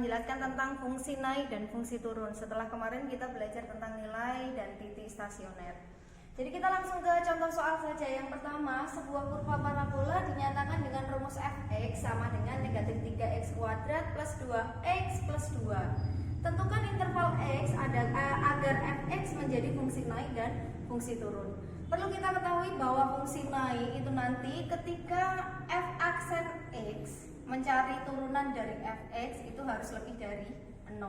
menjelaskan tentang fungsi naik dan fungsi turun. Setelah kemarin kita belajar tentang nilai dan titik stasioner. Jadi kita langsung ke contoh soal saja. Yang pertama, sebuah kurva parabola dinyatakan dengan rumus fx sama dengan negatif 3x kuadrat plus 2x plus 2. Tentukan interval x agar fx menjadi fungsi naik dan fungsi turun. Perlu kita ketahui bahwa fungsi naik itu nanti ketika f aksen x mencari turunan dari fx itu harus lebih dari 0.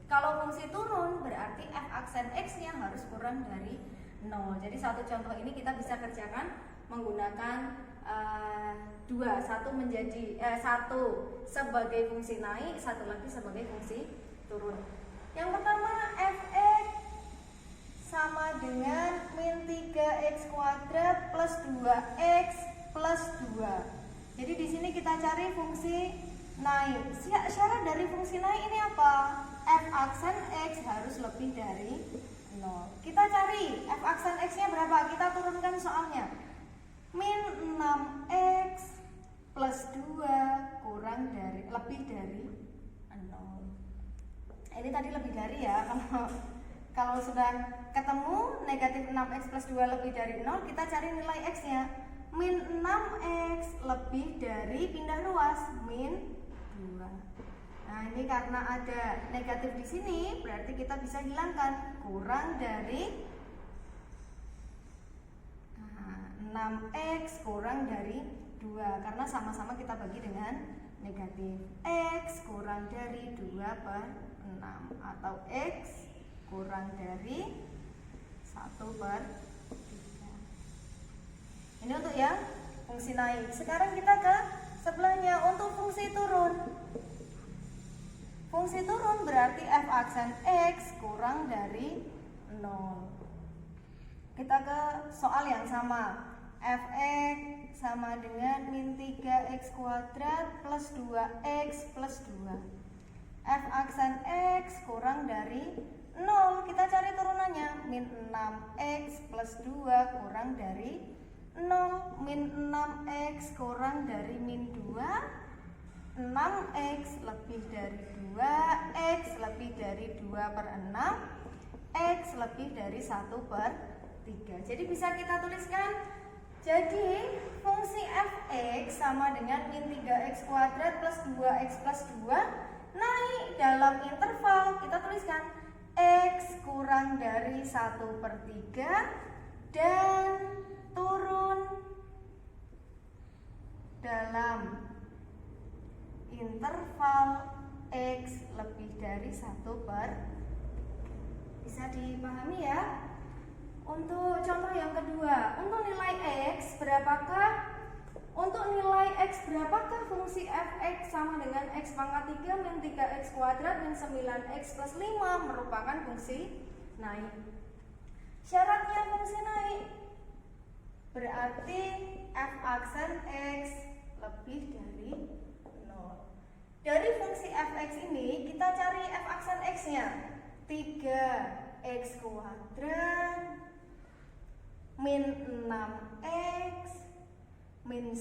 Kalau fungsi turun berarti f aksen x-nya harus kurang dari 0. Jadi satu contoh ini kita bisa kerjakan menggunakan satu sebagai fungsi naik, satu lagi sebagai fungsi turun. Yang pertama, fx sama dengan min 3x kuadrat plus 2x plus 2. Jadi di sini kita cari fungsi naik. Syarat dari fungsi naik ini apa? F aksen x harus lebih dari 0. Kita cari f aksen x-nya berapa? Kita turunkan soalnya. Min 6x plus 2 kurang dari lebih dari 0. Ini tadi lebih dari ya. Kalau sudah ketemu negatif 6x plus 2 lebih dari 0, kita cari nilai x-nya. Min 6x lebih dari pindah ruas min 2. Nah, ini karena ada negatif di sini, berarti kita bisa hilangkan kurang dari 6x kurang dari 2 karena sama-sama kita bagi dengan negatif. X kurang dari 2 per 6 atau x kurang dari 1 per 3. Ini untuk yang fungsi naik. Sekarang kita ke sebelahnya untuk fungsi turun. Fungsi turun berarti f aksen x kurang dari 0. Kita ke soal yang sama. Fx sama dengan min 3x kuadrat plus 2x plus 2. F aksen x kurang dari 0. Kita cari turunannya. Min 6x plus 2 kurang dari 0. Min 6x kurang dari min 2. 6x lebih dari 2. X lebih dari 2 per 6. X lebih dari 1 per 3. Jadi bisa kita tuliskan. Jadi fungsi fx sama dengan min 3x kuadrat plus 2x plus 2 naik dalam interval. Kita tuliskan x kurang dari 1 per 3 dan turun dalam interval x lebih dari 1 per 3. Bisa dipahami ya? Untuk contoh yang kedua, untuk nilai x berapakah? Untuk nilai x berapakah fungsi fx sama dengan x pangkat 3 min 3x kuadrat min 9x plus 5 merupakan fungsi naik. Syaratnya fungsi naik berarti f aksen x lebih dari 0. Dari fungsi fx ini kita cari f aksen x-nya. 3x kuadrat min 6x min 9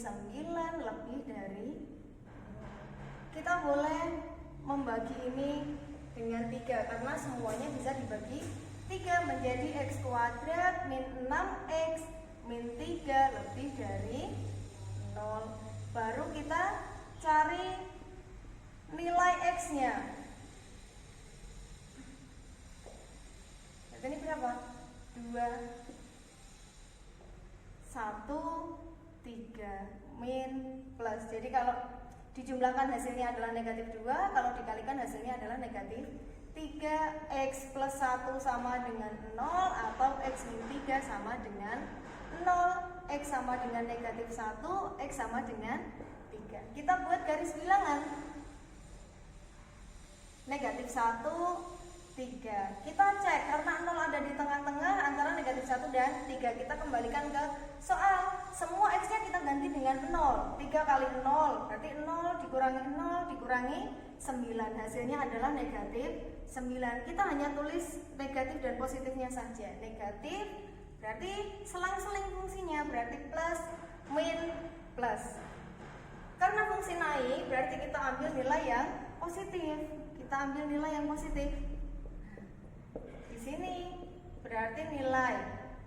lebih dari 0. Kita boleh membagi ini dengan 3 karena semuanya bisa dibagi 3 menjadi x kuadrat min 6x min 3 lebih dari 0. Baru kita cari nilai x-nya. Ini berapa? 2 1 3 min plus. Jadi kalau dijumlahkan hasilnya adalah negatif 2, kalau dikalikan hasilnya adalah negatif 3. X plus 1 sama dengan 0 atau x min 3 sama dengan 0. X sama dengan negatif 1, x sama dengan 3. Kita buat garis bilangan. Negatif 1, 3. Kita cek karena 0 ada di tengah-tengah antara negatif 1 dan 3. Kita kembalikan ke soal. Semua x-nya kita ganti dengan 0. 3 kali 0 berarti 0 dikurangi 0 dikurangi 9. Hasilnya adalah negatif 9. Kita hanya tulis negatif dan positifnya saja. Negatif berarti selang-seling fungsinya, berarti plus min plus. Karena fungsi naik berarti kita ambil nilai yang positif. Kita ambil nilai yang positif. Di sini berarti nilai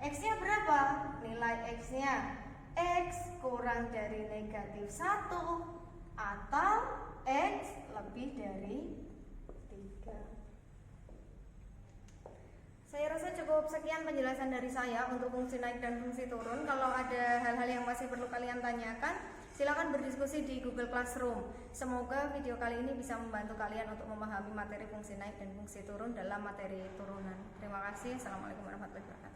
X-nya berapa? Nilai X-nya X kurang dari negatif 1 atau X lebih dari 3. Saya rasa cukup sekian penjelasan dari saya untuk fungsi naik dan fungsi turun. Kalau ada hal-hal yang masih perlu kalian tanyakan, silakan berdiskusi di Google Classroom. Semoga video kali ini bisa membantu kalian untuk memahami materi fungsi naik dan fungsi turun dalam materi turunan. Terima kasih. Assalamualaikum warahmatullahi wabarakatuh.